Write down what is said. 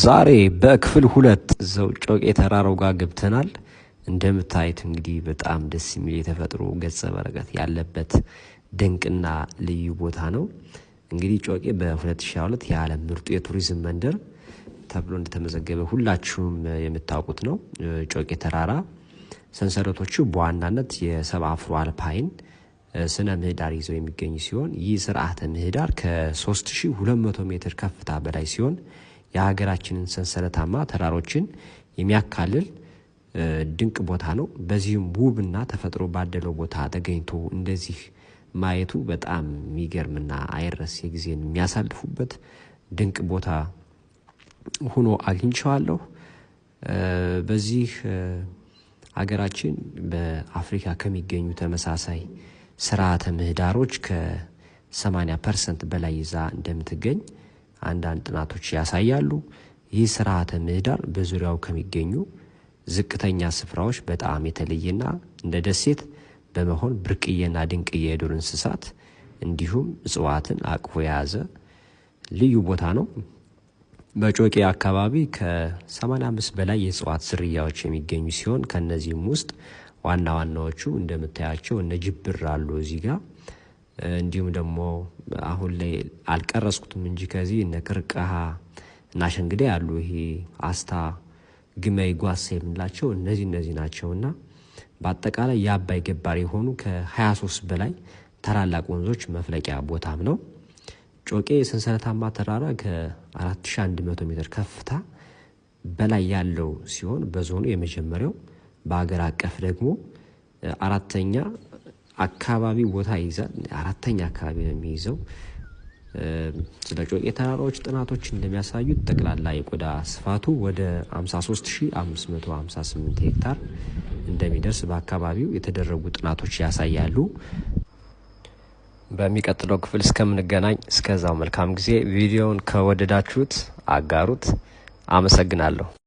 ዛሬ በክፍል 2 እዛው ጮቄ ተራራው ጋር ገብተናል። እንደምታዩት እንግዲህ በጣም ደስ የሚል የተፈጥሮ ገጸ በረከት ያለበት ድንቅና ልዩ ቦታ ነው። እንግዲህ ጮቄ በ2022 የዓለም ምርጡ የቱሪዝም መንደር ተብሎ እንደተመዘገበ ሁላችሁም የምታውቁት ነው። ጮቄ ተራራ ሰንሰለቶቹ በዋናነት የሰባ አፍሮ አልፓይን ስነ ምህዳር ይዘው የሚገኙ ሲሆን ይህ ስርዓተ ምህዳር ከ3200 ሜትር ከፍታ በላይ ሲሆን የሀገራችንን ሰንሰለታማ ተራሮችን የሚያካልል ድንቅ ቦታ ነው። በዚህም ውብና ተፈጥሮ ባደለው ቦታ ተገኝቶ እንደዚህ ማየቱ በጣም የሚገርምና አይረሴ ጊዜን የሚያሳልፉበት ድንቅ ቦታ ሆኖ አግኝቼዋለሁ። በዚህ ሀገራችን በአፍሪካ ከሚገኙ ተመሳሳይ ስርዓተ ምህዳሮች ከ80% በላይ ይዛ እንደምትገኝ አንዳንድ ጥናቶች ያሳያሉ። ይህ ስርዓተ ምህዳር በዙሪያው ከሚገኙ ዝቅተኛ ስፍራዎች በጣም የተለየና እንደ ደሴት በመሆን ብርቅዬና ድንቅዬ የዱር እንስሳት እንዲሁም እጽዋትን አቅፎ የያዘ ልዩ ቦታ ነው። በጮቄ አካባቢ ከ85 በላይ የእጽዋት ዝርያዎች የሚገኙ ሲሆን ከነዚህም ውስጥ ዋና ዋናዎቹ እንደምታያቸው እነ ጅብር አሉ እዚህ ጋር። እንዲሁም ደግሞ አሁን ላይ አልቀረስኩትም እንጂ ከዚህ እነ ቅርቀሃ እና ሸንግዴ አሉ። ይሄ አስታ ግመይ ጓሳ የምንላቸው እነዚህ ናቸውና በአጠቃላይ የአባይ ገባር የሆኑ ከ23 በላይ ታላላቅ ወንዞች መፍለቂያ ቦታም ነው። ጮቄ ሰንሰለታማ ተራራ ከ4100 ሜትር ከፍታ በላይ ያለው ሲሆን በዞኑ የመጀመሪያው በአገር አቀፍ ደግሞ አራተኛ አካባቢ ቦታ ይይዛል። አራተኛ አካባቢ ነው የሚይዘው። ስለ ጮቄ ተራራዎች ጥናቶች እንደሚያሳዩት ጠቅላላ የቆዳ ስፋቱ ወደ 53558 ሄክታር እንደሚደርስ በአካባቢው የተደረጉ ጥናቶች ያሳያሉ። በሚቀጥለው ክፍል እስከምንገናኝ እስከዛው መልካም ጊዜ። ቪዲዮውን ከወደዳችሁት አጋሩት። አመሰግናለሁ።